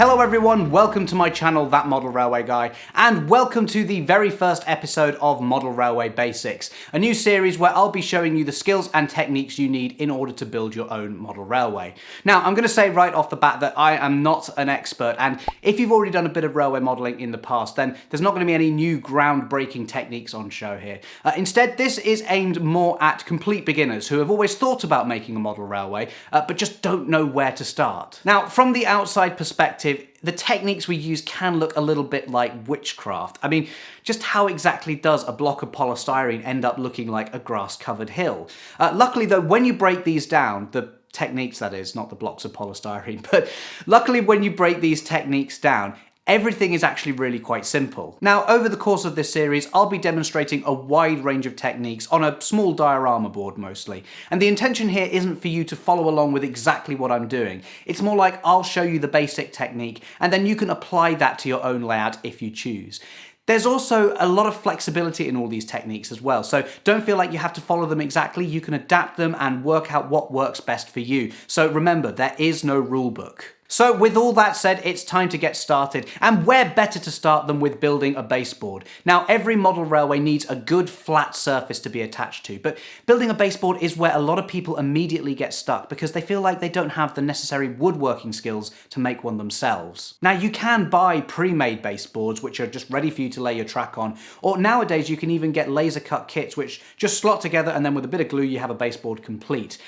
Hello everyone, welcome to my channel, That Model Railway Guy, and welcome to the very first episode of Model Railway Basics, a new series where I'll be showing you the skills and techniques you need in order to build your own model railway. Now, I'm going to say right off the bat that I am not an expert, and if you've already done a bit of railway modelling in the past, then there's not going to be any new groundbreaking techniques on show here. Instead, this is aimed more at complete beginners who have always thought about making a model railway, but just don't know where to start. Now, from the outside perspective, the techniques we use can look a little bit like witchcraft. I mean, just how exactly does a block of polystyrene end up looking like a grass-covered hill? Luckily though, when you break these down, the techniques that is, not the blocks of polystyrene, but luckily when you break these techniques down, everything is actually really quite simple. Now, over the course of this series, I'll be demonstrating a wide range of techniques on a small diorama board mostly. And the intention here isn't for you to follow along with exactly what I'm doing. It's more like I'll show you the basic technique and then you can apply that to your own layout if you choose. There's also a lot of flexibility in all these techniques as well, so don't feel like you have to follow them exactly. You can adapt them and work out what works best for you. So remember, there is no rule book. So with all that said, it's time to get started, and where better to start than with building a baseboard. Now, every model railway needs a good flat surface to be attached to, but building a baseboard is where a lot of people immediately get stuck because they feel like they don't have the necessary woodworking skills to make one themselves. Now, you can buy pre-made baseboards which are just ready for you to lay your track on, or nowadays you can even get laser cut kits which just slot together and then with a bit of glue you have a baseboard complete.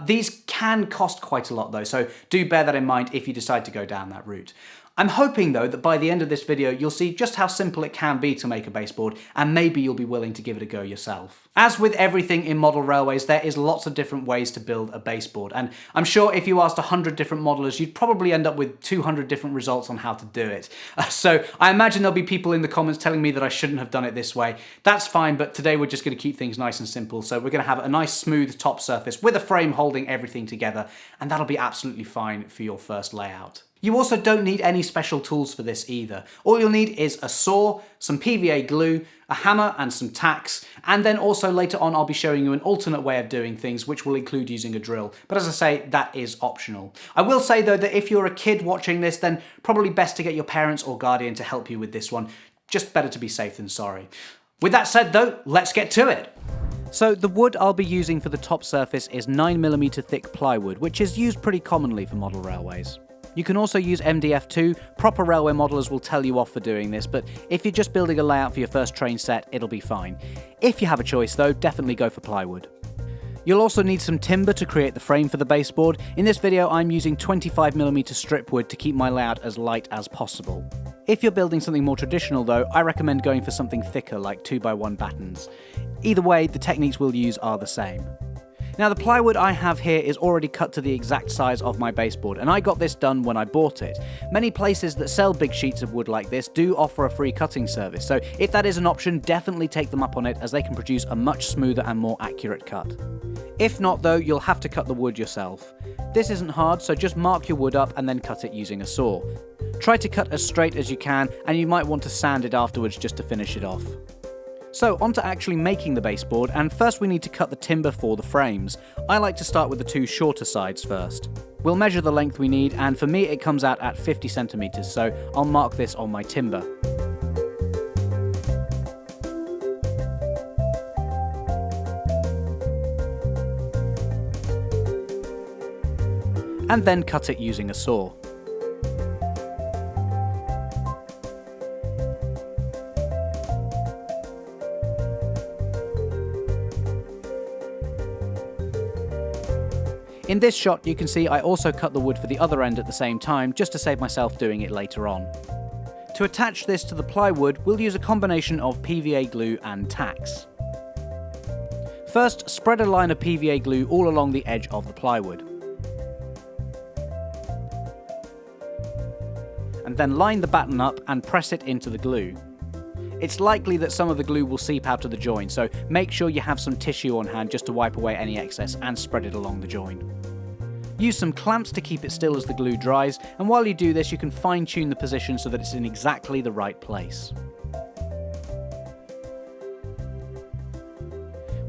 These can cost quite a lot though, so do bear that in mind if you decide to go down that route. I'm hoping though that by the end of this video you'll see just how simple it can be to make a baseboard, and maybe you'll be willing to give it a go yourself. As with everything in model railways, there is lots of different ways to build a baseboard, and I'm sure if you asked 100 different modelers you'd probably end up with 200 different results on how to do it. So I imagine there'll be people in the comments telling me that I shouldn't have done it this way. That's fine, but today we're just going to keep things nice and simple, so we're going to have a nice smooth top surface with a frame holding everything together, and that'll be absolutely fine for your first layout. You also don't need any special tools for this either. All you'll need is a saw, some PVA glue, a hammer and some tacks, and then also later on I'll be showing you an alternate way of doing things which will include using a drill. But as I say, that is optional. I will say though that if you're a kid watching this, then probably best to get your parents or guardian to help you with this one. Just better to be safe than sorry. With that said though, let's get to it. So the wood I'll be using for the top surface is 9mm thick plywood, which is used pretty commonly for model railways. You can also use MDF too. Proper railway modelers will tell you off for doing this, but if you're just building a layout for your first train set, it'll be fine. If you have a choice though, definitely go for plywood. You'll also need some timber to create the frame for the baseboard. In this video, I'm using 25mm strip wood to keep my layout as light as possible. If you're building something more traditional though, I recommend going for something thicker like 2x1 battens. Either way, the techniques we'll use are the same. Now the plywood I have here is already cut to the exact size of my baseboard, and I got this done when I bought it. Many places that sell big sheets of wood like this do offer a free cutting service, so if that is an option, definitely take them up on it as they can produce a much smoother and more accurate cut. If not though, you'll have to cut the wood yourself. This isn't hard, so just mark your wood up and then cut it using a saw. Try to cut as straight as you can, and you might want to sand it afterwards just to finish it off. So on to actually making the baseboard, and first we need to cut the timber for the frames. I like to start with the two shorter sides first. We'll measure the length we need, and for me it comes out at 50cm, so I'll mark this on my timber. And then cut it using a saw. In this shot, you can see I also cut the wood for the other end at the same time, just to save myself doing it later on. To attach this to the plywood, we'll use a combination of PVA glue and tacks. First, spread a line of PVA glue all along the edge of the plywood. And then line the batten up and press it into the glue. It's likely that some of the glue will seep out of the join, so make sure you have some tissue on hand just to wipe away any excess and spread it along the join. Use some clamps to keep it still as the glue dries, and while you do this you can fine-tune the position so that it's in exactly the right place.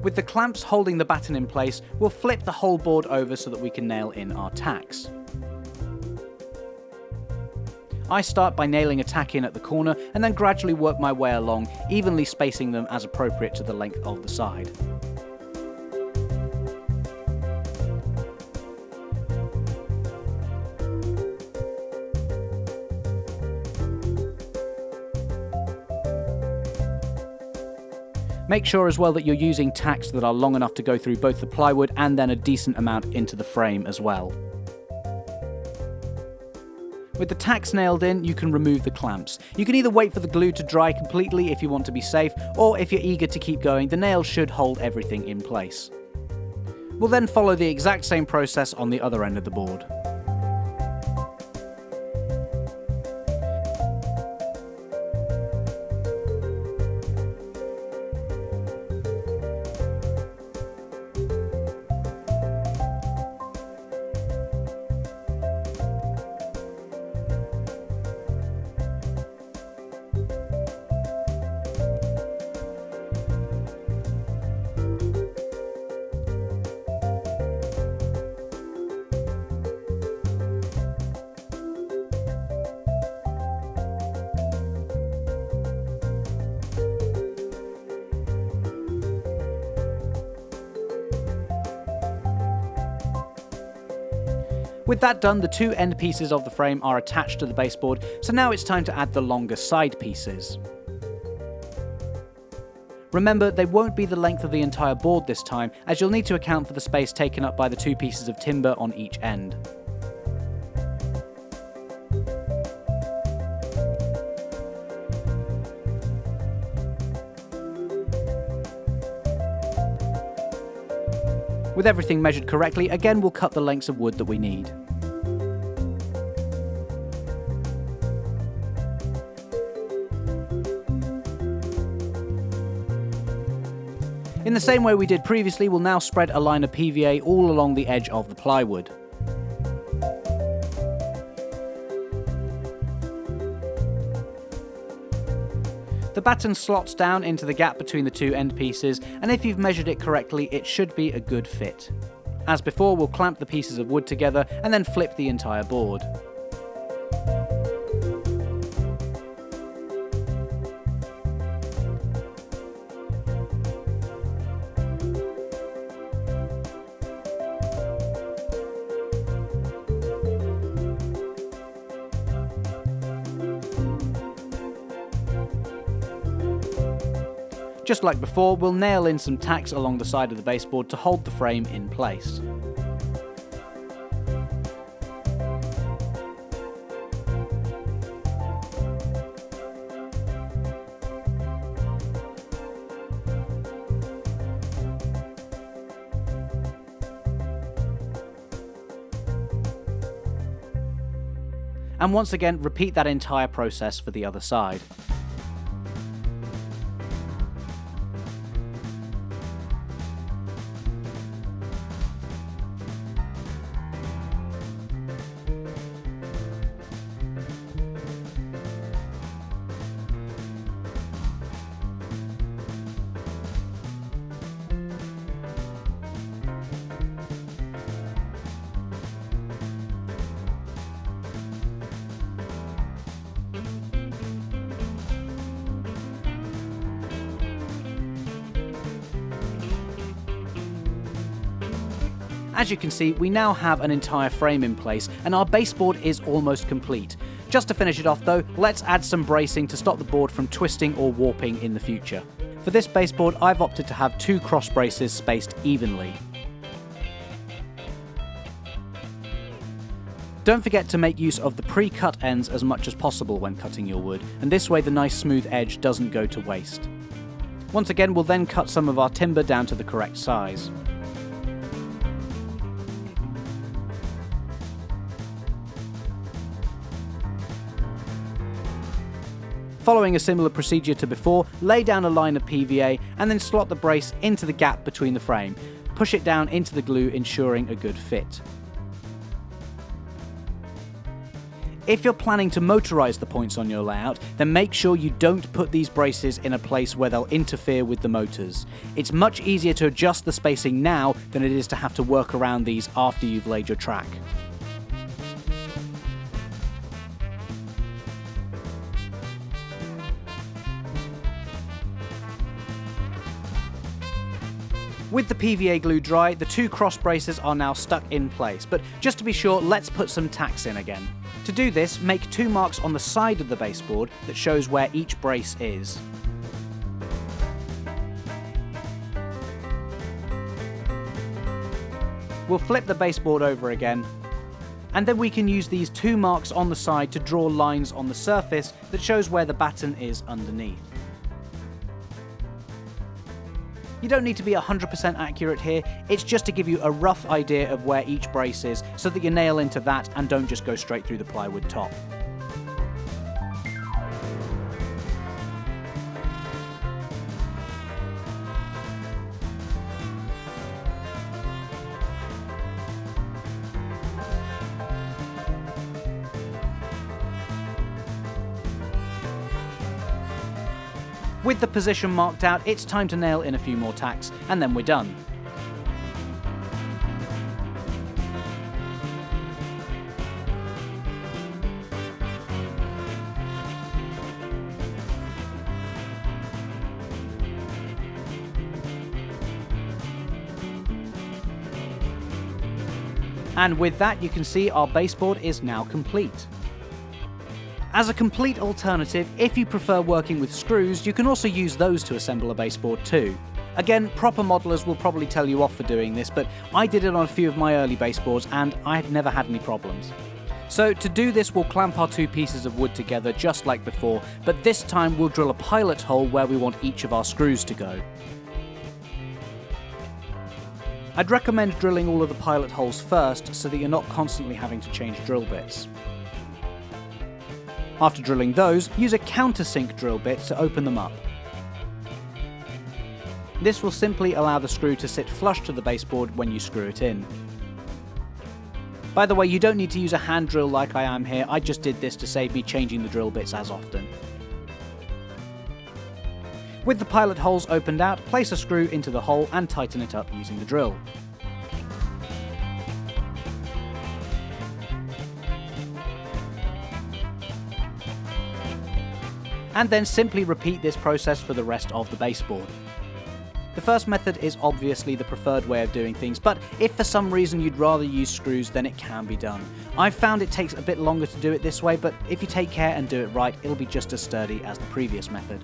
With the clamps holding the batten in place, we'll flip the whole board over so that we can nail in our tacks. I start by nailing a tack in at the corner and then gradually work my way along, evenly spacing them as appropriate to the length of the side. Make sure as well that you're using tacks that are long enough to go through both the plywood and then a decent amount into the frame as well. With the tacks nailed in, you can remove the clamps. You can either wait for the glue to dry completely if you want to be safe, or if you're eager to keep going, the nails should hold everything in place. We'll then follow the exact same process on the other end of the board. With that done, the two end pieces of the frame are attached to the baseboard, so now it's time to add the longer side pieces. Remember, they won't be the length of the entire board this time, as you'll need to account for the space taken up by the two pieces of timber on each end. With everything measured correctly, again we'll cut the lengths of wood that we need. In the same way we did previously, we'll now spread a line of PVA all along the edge of the plywood. The batten slots down into the gap between the two end pieces, and if you've measured it correctly, it should be a good fit. As before, we'll clamp the pieces of wood together and then flip the entire board. Just like before, we'll nail in some tacks along the side of the baseboard to hold the frame in place. And once again, repeat that entire process for the other side. As you can see, we now have an entire frame in place, and our baseboard is almost complete. Just to finish it off though, let's add some bracing to stop the board from twisting or warping in the future. For this baseboard, I've opted to have two cross braces spaced evenly. Don't forget to make use of the pre-cut ends as much as possible when cutting your wood, and this way the nice smooth edge doesn't go to waste. Once again, we'll then cut some of our timber down to the correct size. Following a similar procedure to before, lay down a line of PVA and then slot the brace into the gap between the frame. Push it down into the glue, ensuring a good fit. If you're planning to motorise the points on your layout, then make sure you don't put these braces in a place where they'll interfere with the motors. It's much easier to adjust the spacing now than it is to have to work around these after you've laid your track. With the PVA glue dry, the two cross braces are now stuck in place, but just to be sure, let's put some tacks in again. To do this, make 2 marks on the side of the baseboard that shows where each brace is. We'll flip the baseboard over again, and then we can use these 2 marks on the side to draw lines on the surface that shows where the batten is underneath. You don't need to be 100% accurate here, it's just to give you a rough idea of where each brace is so that you nail into that and don't just go straight through the plywood top. With the position marked out, it's time to nail in a few more tacks, and then we're done. And with that, you can see our baseboard is now complete. As a complete alternative, if you prefer working with screws, you can also use those to assemble a baseboard too. Again, proper modelers will probably tell you off for doing this, but I did it on a few of my early baseboards and I've never had any problems. So to do this, we'll clamp our 2 pieces of wood together just like before, but this time we'll drill a pilot hole where we want each of our screws to go. I'd recommend drilling all of the pilot holes first so that you're not constantly having to change drill bits. After drilling those, use a countersink drill bit to open them up. This will simply allow the screw to sit flush to the baseboard when you screw it in. By the way, you don't need to use a hand drill like I am here, I just did this to save me changing the drill bits as often. With the pilot holes opened out, place a screw into the hole and tighten it up using the drill. And then simply repeat this process for the rest of the baseboard. The first method is obviously the preferred way of doing things, but if for some reason you'd rather use screws, then it can be done. I've found it takes a bit longer to do it this way, but if you take care and do it right, it'll be just as sturdy as the previous method.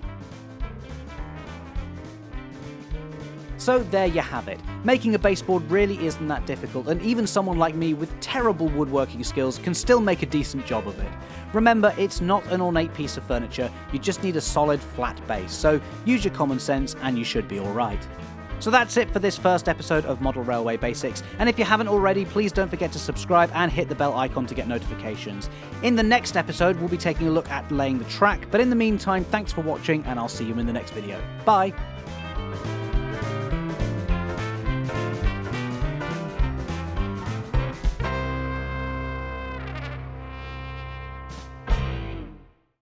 So there you have it. Making a baseboard really isn't that difficult, and even someone like me with terrible woodworking skills can still make a decent job of it. Remember, it's not an ornate piece of furniture, you just need a solid flat base, so use your common sense and you should be alright. So that's it for this first episode of Model Railway Basics, and if you haven't already, please don't forget to subscribe and hit the bell icon to get notifications. In the next episode, we'll be taking a look at laying the track, but in the meantime, thanks for watching and I'll see you in the next video. Bye!